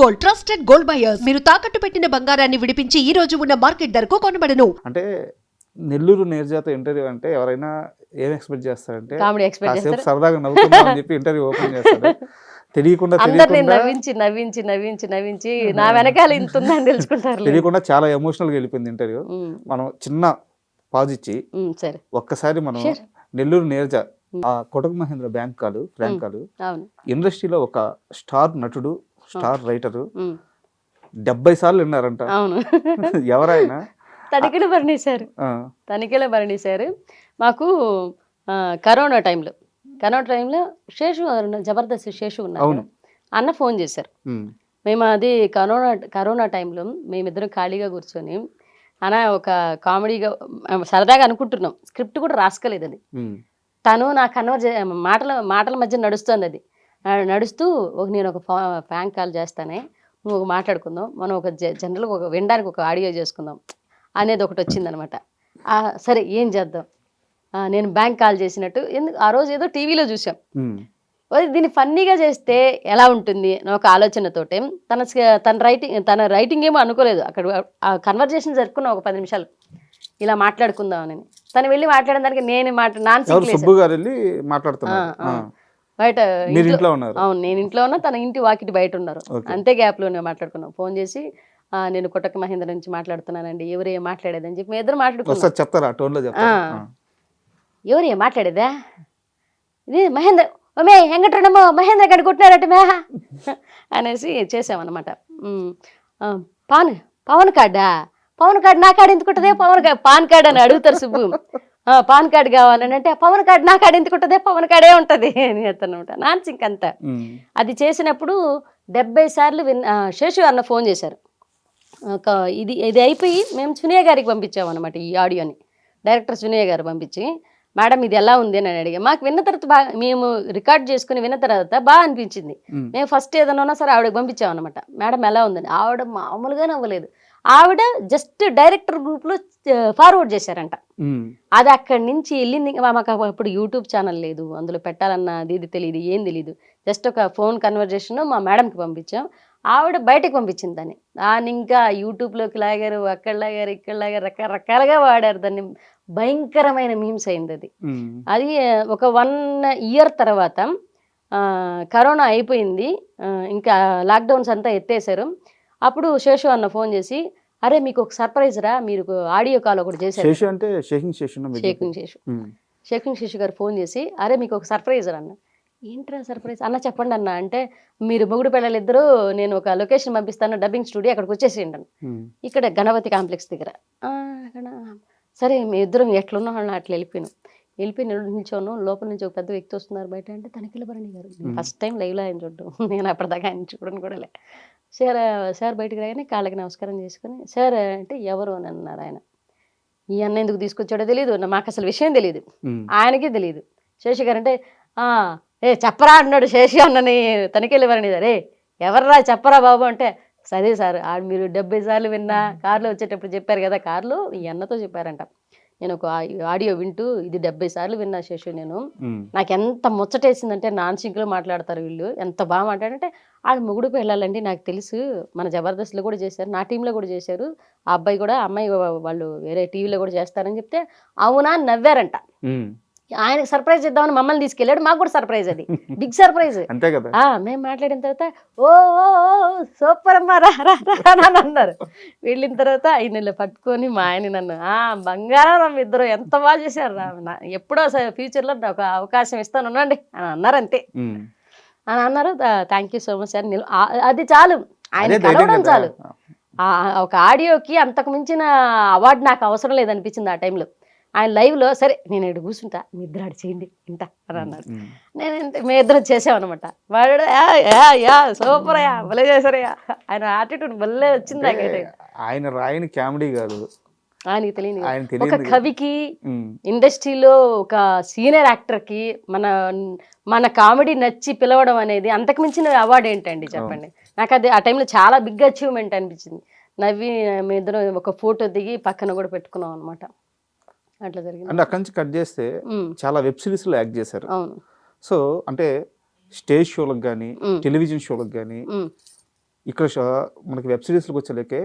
Gold, trusted gold buyers. మీరు తాకట్టు పెట్టిన బంగారాన్ని విడిపించి ఈ రోజు ఉన్న మార్కెట్ ధరకు కొనబడను. అంటే నెల్లూరు నీరజతో ఇంటర్వ్యూ అంటే ఎవరైనా ఏం ఎక్స్పెక్ట్ చేస్తారంటే కామెడీ ఎక్స్పెక్ట్ కాసేపు చేస్తారు. సరదాగా నవ్వుకుందాం అని చెప్పి ఇంటర్వ్యూ ఓపెన్ చేస్తాడు. తెలియకుండా అందరిని తెలియకుండా నవ్వించి నా వెనకాల ఇంత ఉందని తెలుసుకుంటారు. తెలియకుండా చాలా ఎమోషనల్గా వెళ్ళిపోయింది ఇంటర్వ్యూ. మనం చిన్న పాజ్ ఇచ్చి సరే ఒక్కసారి మనం నెల్లూరు నీరజ ఆ కొటక్ మహేంద్ర ఫ్రాంక్ కాలు అవును ఇండస్ట్రీలో ఒక స్టార్ నటుడు, స్టార్ రైటరు 70 సార్లు విన్నారంట. అవును ఎవరైనా తనిఖీలు భరణీశారు. మాకు కరోనా టైంలో శేషు జబర్దస్త్ శేషు ఉన్నారు, అన్న ఫోన్ చేశారు. మేము అది కరోనా టైంలో మేమిద్దరం ఖాళీగా కూర్చొని అన్న ఒక కామెడీగా సరదాగా అనుకుంటున్నాం, స్క్రిప్ట్ కూడా రాసుకోలేదు అది. తను నా మాటల మధ్య నడుస్తుంది అది. నడుస్తూ నేను ఒక ఫ్రాంక్ కాల్ చేస్తానే, నువ్వు ఒక మాట్లాడుకుందాం, మనం ఒక జనరల్గా ఒక వినడానికి ఒక ఆడియో చేసుకుందాం అనేది ఒకటి వచ్చిందనమాట. సరే ఏం చేద్దాం, నేను బ్యాంక్ కాల్ చేసినట్టు, ఎందుకు ఆ రోజు ఏదో టీవీలో చూసాం, దీన్ని ఫన్నీగా చేస్తే ఎలా ఉంటుంది అని ఒక ఆలోచనతోటే తన రైటింగ్ ఏమో అనుకోలేదు. అక్కడ ఆ కన్వర్జేషన్ జరుపుకున్నాం ఒక 10 నిమిషాలు, ఇలా మాట్లాడుకుందామని. తను వెళ్ళి మాట్లాడిన దానికి నేను బయట అవును, నేను ఇంట్లో ఉన్నా, తన ఇంటి వాకిటి బయట ఉన్నారు. అంతే గ్యాప్లోనే మాట్లాడుకున్నాం. ఫోన్ చేసి నేను కొటక్ మహేంద్ర నుంచి మాట్లాడుతున్నానండి, ఎవరే మాట్లాడేదని చెప్పి మీ ఇద్దరు మాట్లాడుకున్నాం. ఎవరే మాట్లాడేదా, ఇది మహేంద్ర వెంకటరమో మహేంద్ర గడి కొట్టినారట మే అనేసి చేసామన్నమాట. పవన్ కార్డు నా కార్డు ఎందుకు ఉంటుందే, పాన్ కార్డు అని అడుగుతారు సుబ్బు. పాన్ కార్డు కావాలని అంటే పవన్ కార్డు నా కార్డు ఎందుకు ఉంటుందే, పవన్ కార్డే ఉంటుంది అని చెప్తానమాట. నాన్స్ ఇంకంతా అది చేసినప్పుడు 70 సార్లు శేషు అన్న ఫోన్ చేశారు. ఇది అయిపోయి మేము సునీయ గారికి పంపించామన్నమాట ఈ ఆడియోని. డైరెక్టర్ సునీయ గారు పంపించి, మేడం ఇది ఎలా ఉంది అని అడిగా. మాకు విన్న తర్వాత బాగా, మేము రికార్డ్ చేసుకుని విన్న తర్వాత బాగా అనిపించింది. మేము ఫస్ట్ ఏదన్నా సరే ఆవిడకి పంపించామన్నమాట, మేడం ఎలా ఉందని. ఆవిడ మామూలుగా నవ్వలేదు. ఆవిడ జస్ట్ డైరెక్టర్ గ్రూప్లో ఫార్వర్డ్ చేశారంట. అది అక్కడి నుంచి వెళ్ళింది. మాకు అప్పుడు యూట్యూబ్ ఛానల్ లేదు, అందులో పెట్టాలన్న ఇది తెలియదు, ఏం తెలియదు. జస్ట్ ఒక ఫోన్ కన్వర్జేషన్ మా మేడంకి పంపించాం, ఆవిడ బయటకు పంపించింది దాన్ని ఇంకా యూట్యూబ్లోకి లాగారు, అక్కడ లాగారు, ఇక్కడ లాగారు, రకరకాలుగా వాడారు దాన్ని. భయంకరమైన మీమ్స్ అయింది అది. అది ఒక 1 ఇయర్ తర్వాత కరోనా అయిపోయింది, ఇంకా లాక్డౌన్స్ అంతా ఎత్తేసారు. అప్పుడు శేషు అన్న ఫోన్ చేసి, అరే మీకు ఒక సర్ప్రైజ్ రా, మీరు ఆడియో కాల్ ఒకటి చేశారు. షేకింగ్ శేషు గారు ఫోన్ చేసి, అరే మీకు ఒక సర్ప్రైజ్ రా అన్న. ఏంట్రా సర్ప్రైజ్ అన్న, చెప్పండి అన్న అంటే, మీరు మొగుడు పిల్లలిద్దరూ నేను ఒక లొకేషన్ పంపిస్తాను, డబ్బింగ్ స్టూడియో, అక్కడికి వచ్చేసేయండి అన్న. ఇక్కడ గణపతి కాంప్లెక్స్ దగ్గర. సరే మీ ఇద్దరం ఎట్లున్నా అట్లా వెళ్ళిపోయి నిల్చోను. లోపల నుంచి ఒక పెద్ద వ్యక్తి వస్తున్నారు బయట అంటే, తనిఖీల భరణి గారు. ఫస్ట్ టైం లైవ్లో ఆయన చూడడం, నేను అప్పటిదాకా ఆయన చూడడం కూడా లే. సార్ బయటకు రాగానే కాళ్ళకి నమస్కారం చేసుకుని, సార్ అంటే ఎవరు అని అన్నారు ఆయన. ఈ అన్న ఎందుకు తీసుకొచ్చాడో తెలియదు, మాకు అసలు విషయం తెలియదు, ఆయనకే తెలియదు. శేషు గారు అంటే, చెప్పరా అన్నాడు శేషు అన్నని తనిఖీల భరణి గారే. ఎవర్రా చెప్పరా బాబు అంటే, సరే సార్ మీరు 70 సార్లు విన్నా, కారులో వచ్చేటప్పుడు చెప్పారు కదా, కారులో ఈ అన్నతో చెప్పారంట. నేను ఒక ఆడియో వింటూ ఇది 70 సార్లు విన్నా శేషు నేను, నాకు ఎంత ముచ్చటేసిందంటే, నాన్ సింక్లో మాట్లాడతారు వీళ్ళు, ఎంత బాగా మాట్లాడంటే, ఆడ మొగుడుకు వెళ్ళాలండి నాకు తెలుసు, మన జబర్దస్త్లో కూడా చేశారు, నా టీంలో కూడా చేశారు, ఆ అబ్బాయి కూడా అమ్మాయి వాళ్ళు వేరే టీవీలో కూడా చేస్తారని చెప్తే అవునా అని నవ్వారంట. ఆయనకు సర్ప్రైజ్ ఇద్దామని మమ్మల్ని తీసుకెళ్ళాడు, మాకు కూడా సర్ప్రైజ్, అది బిగ్ సర్ప్రైజ్. మేము మాట్లాడిన తర్వాత ఓ సూపర్ అమ్మా రా అని అన్నారు. వెళ్ళిన తర్వాత ఆయన పట్టుకొని మా ఆయన నన్ను బంగారం ఇద్దరు ఎంత బాగా చేశారు రా, ఎప్పుడో ఫ్యూచర్లో ఒక అవకాశం ఇస్తాను ఉండండి అని అన్నారు. అంతే అని అన్నారు. Thank you so much sir. అది చాలు, ఆయన కలవడం చాలు. ఒక ఆడియోకి అంతకు మించిన అవార్డు నాకు అవసరం లేదనిపించింది ఆ టైంలో. ఆయన లైవ్లో సరే నేను ఇక్కడ కూర్చుంటా, మీ ఇద్దరు ఆడు చేయండి ఇంట అని అన్నారు. నేను మీ ఇద్దరు చేసామన్నమాట. వాడు సూపర్ అయ్యా, భలే చేశారయ్యా, ఆయన యాటిట్యూడ్ భలే వచ్చింది నాకైతే. ఆయన రాయని కామెడీ కాదు, ఆయనకి తెలియదు. ఒక కవికి, ఇండస్ట్రీలో ఒక సీనియర్ యాక్టర్కి మన కామెడీ నచ్చి పిలవడం అనేది అంతకు మించిన అవార్డు ఏంటండి చెప్పండి. నాకు అది ఆ టైంలో చాలా బిగ్ అచీవ్మెంట్ అనిపించింది. నవ్వి మీ ఇద్దరు ఒక ఫోటో దిగి పక్కన కూడా పెట్టుకున్నాం అనమాట. అట్లా జరిగింది. అంటే అక్కడి నుంచి కట్ చేస్తే చాలా వెబ్ సిరీస్లో యాక్ట్ చేశారు. సో అంటే స్టేజ్ షోలకు కానీ, టెలివిజన్ షోలకు కానీ ఇక్కడ మనకి వెబ్ సిరీస్లకు వచ్చేలేకే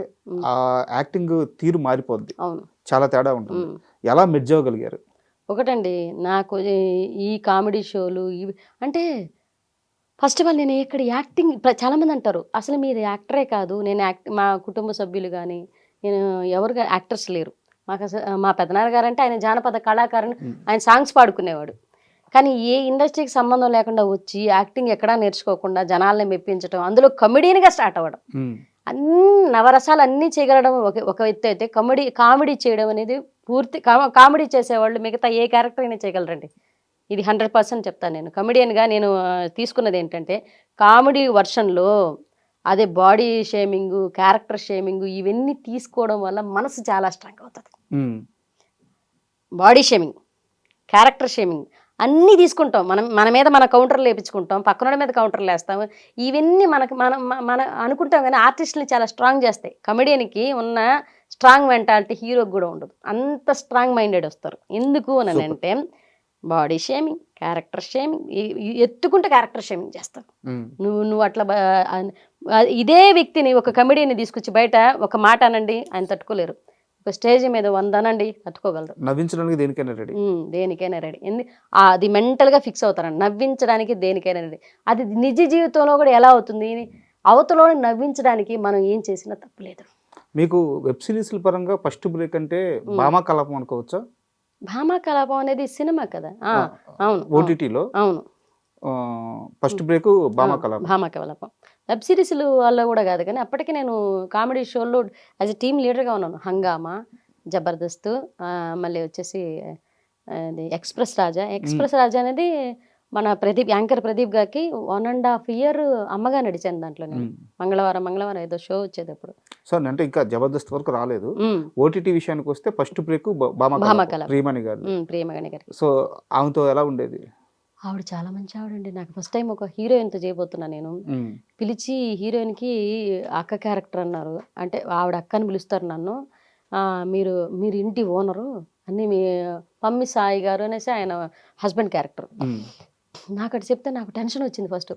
ఆ యాక్టింగ్ తీరు మారిపోద్ది, అవును. చాలా తేడా ఉంటుంది. ఎలా మెర్జ్ అవ్వగలిగారు? ఒకటండి, నాకు ఈ కామెడీ షోలు ఇవి అంటే ఫస్ట్ ఆఫ్ ఆల్ నేను ఇక్కడ యాక్టింగ్ చాలామంది అంటారు అసలు మీరు యాక్టరే కాదు, నేను మా కుటుంబ సభ్యులు కానీ నేను ఎవరు యాక్టర్స్ లేరు మాకు. అసలు మా పెదనాన్న గారు అంటే ఆయన జానపద కళాకారుని, ఆయన సాంగ్స్ పాడుకునేవాడు. కానీ ఏ ఇండస్ట్రీకి సంబంధం లేకుండా వచ్చి యాక్టింగ్ ఎక్కడా నేర్చుకోకుండా జనాల్ని మెప్పించడం, అందులో కమెడీన్గా స్టార్ట్ అవ్వడం, అన్ని నవరసాలు అన్నీ చేయగలడం ఒక ఎత్తు అయితే, కామెడీ చేయడం అనేది పూర్తి కామెడీ చేసేవాళ్ళు మిగతా ఏ క్యారెక్టర్ అయినా చేయగలరండి. ఇది 100% చెప్తాను. నేను కమెడియన్గా నేను తీసుకున్నది ఏంటంటే కామెడీ వర్షన్లో అదే బాడీ షేమింగ్, క్యారెక్టర్ షేమింగ్ ఇవన్నీ తీసుకోవడం వల్ల మనసు చాలా స్ట్రాంగ్ అవుతుంది. బాడీ షేమింగ్, క్యారెక్టర్ షేమింగ్ అన్నీ తీసుకుంటాం, మన మీద మన కౌంటర్లు వేయించుకుంటాం, పక్కన మీద కౌంటర్లు వేస్తాము. ఇవన్నీ మన అనుకుంటాం కానీ ఆర్టిస్ట్ని చాలా స్ట్రాంగ్ చేస్తాయి. కమెడియన్కి ఉన్న స్ట్రాంగ్ మెంటాలిటీ హీరోకి కూడా ఉండదు. అంత స్ట్రాంగ్ మైండెడ్ వస్తారు. ఎందుకు అని అంటే బాడీ షేమింగ్, క్యారెక్టర్ షేమింగ్, ఎత్తుకుంటే క్యారెక్టర్ షేమింగ్ చేస్తావు. నువ్వు అట్లా ఇదే వ్యక్తిని ఒక కమెడీని తీసుకొచ్చి బయట ఒక మాట అనండి ఆయన తట్టుకోలేరు, ఒక స్టేజ్ మీద 100 అనండి తట్టుకోగలరు. నవ్వించడానికి దేనికైనా రెడీ, దేనికైనా రెడీ. అది మెంటల్గా ఫిక్స్ అవుతారండి, నవ్వించడానికి దేనికైనా రెడీ. అది నిజ జీవితంలో కూడా ఎలా అవుతుంది, అవతలో నవ్వించడానికి మనం ఏం చేసినా తప్పులేదు. మీకు వెబ్ సిరీస్ల పరంగా ఫస్ట్ బ్రేక్ అంటే భామా కలాపం అనుకోవచ్చా? భామా కలాపం అనేది సినిమా కదా. అవును, ఓటీటీలో అవును. First break Bhama Kalapam. Web సిరీస్లు వల్ల కూడా కాదు కానీ అప్పటికి నేను కామెడీ షోల్లో యాజ్ ఎ టీమ్ లీడర్గా ఉన్నాను. హంగామా, జబర్దస్త్, మళ్ళీ వచ్చేసి ఎక్స్ప్రెస్ రాజా అనేది మన యాంకర్ ప్రదీప్ గారికి 1.5 year అమ్మగా నడిచాను దాంట్లో. నేను మంగళవారం ఏదో షో వచ్చేది అప్పుడు. సార్ అంటే ఇంకా జబర్దస్త్ వరకు రాలేదు. ఓటీటీ విషయానికి వస్తే ఫస్ట్ బ్రేక్ ప్రియమణి గారు. సో ఆమెతో ఎలా ఉండేది? ఆవిడ చాలా మంచి ఆవిడండి. నాకు ఫస్ట్ టైం ఒక హీరోయిన్తో చేయబోతున్నా నేను. పిలిచి హీరోయిన్కి అక్క క్యారెక్టర్ అన్నారు. అంటే ఆవిడ అక్కని పిలుస్తారు నన్ను. మీరు ఇంటి ఓనరు అన్నీ మీ పమ్మి సాయి గారు అనేసి ఆయన హస్బెండ్ క్యారెక్టర్. నాకు అటు చెప్తే నాకు టెన్షన్ వచ్చింది ఫస్ట్.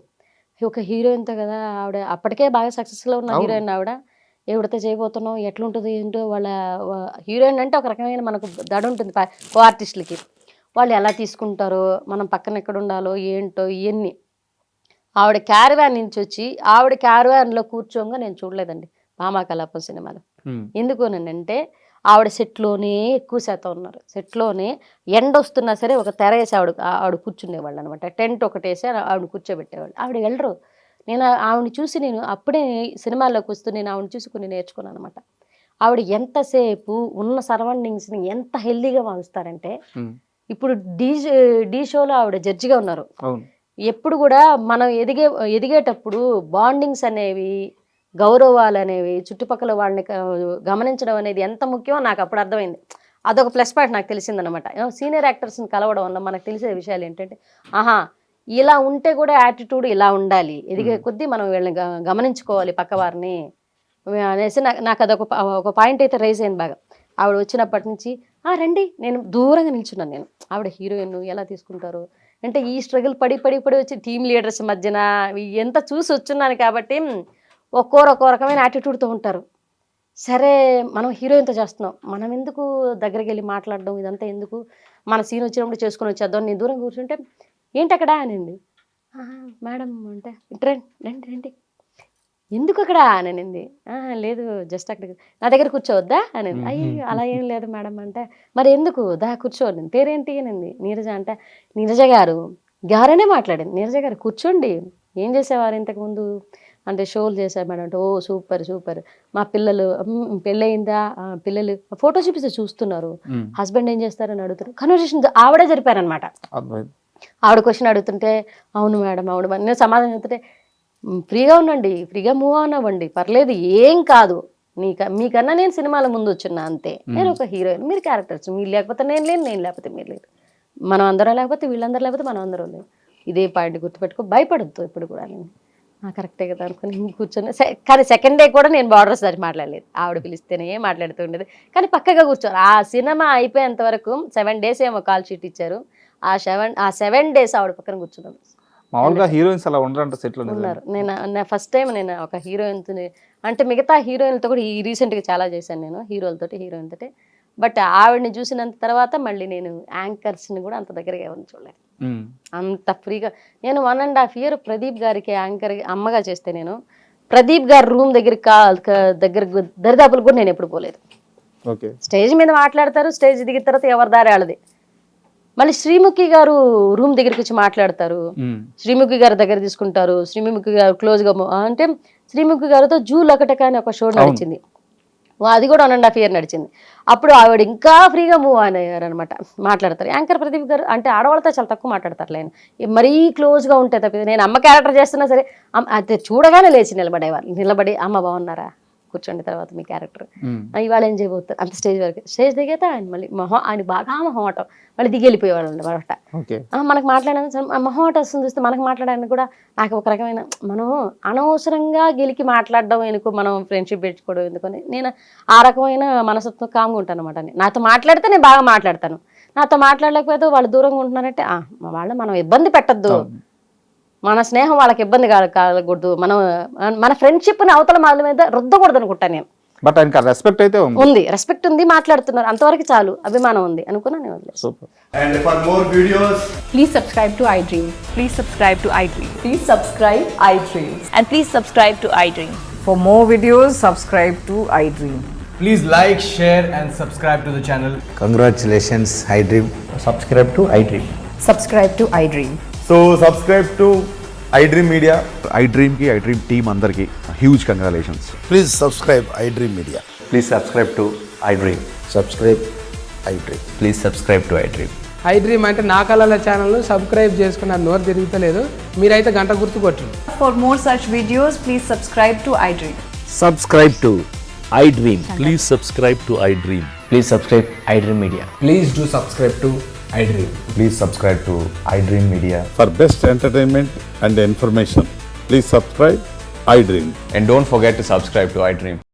ఒక హీరోయిన్తో కదా, ఆవిడ అప్పటికే బాగా సక్సెస్ఫుల్ ఉన్న హీరోయిన్ ఆవిడ, ఎవరితో చేయబోతున్నాం, ఎట్లుంటుంది ఏంటో. వాళ్ళ హీరోయిన్ అంటే ఒక రకమైన మనకు దడ ఉంటుంది కో ఆర్టిస్టులకి, వాళ్ళు ఎలా తీసుకుంటారో, మనం పక్కన ఎక్కడ ఉండాలో ఏంటో ఇవన్నీ. ఆవిడ క్యారవాన్ నుంచి వచ్చి ఆవిడ క్యారవాన్లో కూర్చోగా నేను చూడలేదండి భామా కలాపం సినిమాలో. ఎందుకు అంటే ఆవిడ సెట్లోనే ఎక్కువ శాతం ఉన్నారు. సెట్లోనే ఎండ వస్తున్నా సరే ఒక తెర వేసి ఆవిడ కూర్చునేవాళ్ళు అనమాట. టెంట్ ఒకటి వేసి ఆవిడ కూర్చోబెట్టేవాళ్ళు. ఆవిడ వెళ్ళరు. నేను ఆవిడని చూసి నేను అప్పుడే సినిమాల్లోకి వస్తూ నేను ఆవిడని చూసి కొన్ని నేర్చుకున్నాను అనమాట. ఆవిడ ఎంతసేపు ఉన్న సరౌండింగ్స్ని ఎంత హెల్దీగా భావిస్తారంటే, ఇప్పుడు డీ షోలో ఆవిడ జడ్జిగా ఉన్నారు. ఎప్పుడు కూడా మనం ఎదిగేటప్పుడు బాండింగ్స్ అనేవి, గౌరవాలు అనేవి, చుట్టుపక్కల వాళ్ళని గమనించడం అనేది ఎంత ముఖ్యమో నాకు అప్పుడు అర్థమైంది. అదొక ప్లస్ పాయింట్ నాకు తెలిసిందనమాట. సీనియర్ యాక్టర్స్ని కలవడం వల్ల మనకు తెలిసే విషయాలు ఏంటంటే, ఇలా ఉంటే కూడా యాటిట్యూడ్ ఇలా ఉండాలి, ఎదిగే కొద్దీ మనం వీళ్ళని గమనించుకోవాలి పక్కవారిని అనేసి నాకు అదొక ఒక పాయింట్ అయితే రైజ్ అయింది బాగా. ఆవిడ వచ్చినప్పటి నుంచి రండి, నేను దూరంగా నిల్చున్నాను. నేను ఆవిడ హీరోయిన్ ఎలా తీసుకుంటారు అంటే, ఈ స్ట్రగుల్ పడి వచ్చి టీమ్ లీడర్స్ మధ్యన ఎంత చూసి వచ్చున్నాను కాబట్టి ఒక్కో రకమైన యాటిట్యూడ్తో ఉంటారు. సరే మనం హీరోయిన్తో చేస్తున్నాం, మనం ఎందుకు దగ్గరికి వెళ్ళి మాట్లాడడం, ఇదంతా ఎందుకు, మన సీన్ వచ్చినప్పుడు చేసుకుని వచ్చేద్దాం. నేను దూరం కూర్చుంటే ఏంటి అక్కడ అనింది. మేడం అంటే రండి ఎందుకు అక్కడ అనింది. లేదు జస్ట్ అక్కడ నా దగ్గర కూర్చోవద్దా అనింది. అయ్యి అలా ఏం లేదు మేడం అంటే, మరి ఎందుకు కూర్చోండి, పేరేంటి అనింది. నీరజ అంటే, నీరజ గారనే మాట్లాడింది. నీరజ గారు కూర్చోండి, ఏం చేసేవారు ఇంతకుముందు అంటే, షోలు చేశారు మేడం అంటే, ఓ సూపర్. మా పిల్లలు పెళ్ళయిందా, పిల్లలు ఫోటో చూపిస్తే చూస్తున్నారు, హస్బెండ్ ఏం చేస్తారని అడుగుతారు. కన్వర్సేషన్ ఆవిడే జరిపారనమాట. ఆవిడ క్వశ్చన్ అడుగుతుంటే అవును మేడం నేను సమాధానం చెప్తుంటే, ఫ్రీగా ఉండండి, ఫ్రీగా మూవ్ ఆన్ అవ్వండి, పర్లేదు ఏం కాదు, మీకన్నా నేను సినిమాల ముందు వచ్చున్నా అంతే, నేను ఒక హీరోయిన్, మీరు క్యారెక్టర్స్, మీరు లేకపోతే నేను లేకపోతే మీరు లేదు, మనం అందరం లేకపోతే వీళ్ళందరూ లేకపోతే మనం అందరం లేదు. ఇదే పాయింట్ గుర్తుపెట్టుకో, భయపడద్దు ఇప్పుడు కూడా. నేను కరెక్టే కదా అనుకుని కూర్చొని, కానీ సెకండ్ డే కూడా నేను బార్డర్స్ దాటి మాట్లాడలేదు. ఆవిడ పిలిస్తేనే మాట్లాడుతూ ఉండేది, కానీ పక్కగా కూర్చోరు. ఆ సినిమా అయిపోయేంత వరకు 7 days ఏమో కాల్ షీట్ ఇచ్చారు. ఆ 7 days ఆవిడ పక్కన కూర్చున్నాను. మామూలుగా హీరోయిన్స్ అలా ఉండరంట సెట్ లో. ఉన్నారు. నేను ఫస్ట్ టైం నేను ఒక హీరోయిన్ అంటే మిగతా హీరోయిన్లతో కూడా ఈ రీసెంట్గా చాలా చేశాను నేను హీరోలతోటి హీరోయిన్ తోటి. బట్ ఆవిడని చూసినంత తర్వాత మళ్ళీ నేను యాంకర్స్ని కూడా అంత దగ్గరగా ఎవరిని చూడలేదు. అంత ఫ్రీగా నేను 1.5 year ప్రదీప్ గారికి యాంకర్ అమ్మగా చేస్తే నేను ప్రదీప్ గారి రూమ్ దగ్గర దరిదాపులు కూడా నేను ఎప్పుడు పోలేదు. స్టేజ్ మీద మాట్లాడతారు, స్టేజ్ దిగిన తర్వాత ఎవరి దారి వాళ్ళది. మళ్ళీ శ్రీముఖి గారు రూమ్ దగ్గరికి వచ్చి మాట్లాడతారు, శ్రీముఖి గారి దగ్గర తీసుకుంటారు. శ్రీముఖి గారు క్లోజ్గా అంటే శ్రీముఖి గారితో జూలకటక అని ఒక షో నడిచింది, అది కూడా 1.5 year నడిచింది. అప్పుడు ఆవిడ ఇంకా ఫ్రీగా మూవ్ అయ్యారు అనమాట, మాట్లాడతారు. యాంకర్ ప్రదీప్ గారు అంటే ఆడవాళ్ళతో చాలా తక్కువ మాట్లాడతారు. ఆయన మరీ క్లోజ్గా ఉంటే తప్ప నేను అమ్మ క్యారెక్టర్ చేస్తున్నా సరే అది చూడగానే లేచి నిలబడి అమ్మ బాగున్నారా కూర్చోండి తర్వాత మీ క్యారెక్టర్ ఇవాళ ఏం చేయబోతారు అంత స్టేజ్ వరకు. స్టేజ్ దిగైతే ఆయన మళ్ళీ ఆయన బాగా మొహమాటం, మళ్ళీ దిగి వెళ్ళిపోయేవాళ్ళు అనమాట. మనకు మాట్లాడడానికి మొహమాట వస్తుంది చూస్తే మనకు మాట్లాడడానికి కూడా నాకు ఒక రకమైన మనం అనవసరంగా గెలికి మాట్లాడడం ఎందుకు, మనం ఫ్రెండ్షిప్ పెంచుకోవడం ఎందుకని నేను ఆ రకమైన మనసత్వం కామ్గా ఉంటాను అనమాట. నాతో మాట్లాడితే నేను బాగా మాట్లాడతాను, నాతో మాట్లాడలేకపోతే వాళ్ళు దూరంగా ఉంటున్నారంటే వాళ్ళు మనం ఇబ్బంది పెట్టద్దు, మన స్నేహం వాళ్ళకి ఇబ్బంది కలగకూడదు, మన ఫ్రెండ్షిప్ని అవతల వాళ్ళ మీద రుద్దకూడదు అనుకుంటాను నేను. బట్ ఆయనకి రెస్పెక్ట్ అయితే ఉంది, రెస్పెక్ట్ ఉంది, మాట్లాడుతున్నారు, అంతవరకు చాలు, అభిమానం ఉంది అనుకున్నాను నేను వదిలేసి. And for more videos, please subscribe to iDream. Please subscribe to iDream. Please subscribe iDream. And please subscribe to iDream. For more videos, subscribe to iDream. please like, share and subscribe to the channel. Congratulations, iDream. Subscribe to iDream. Subscribe to iDream. So subscribe to iDream Media. iDream ki iDream team andarki huge congratulations. Please subscribe iDream Media. Please subscribe to iDream. Subscribe iDream. Please subscribe to iDream. iDream అంటే నా కళల channel subscribe చేసుకున్న నోరు తిరుగుతలేదు, మీరైతే గంట గుర్తు కొట్టండి. For more such videos, please subscribe to iDream. Subscribe to iDream. Please subscribe to iDream. Please subscribe iDream Media. Please do subscribe to iDream. Please subscribe to iDream Media. For best entertainment and information, please subscribe iDream. And don't forget to subscribe to iDream.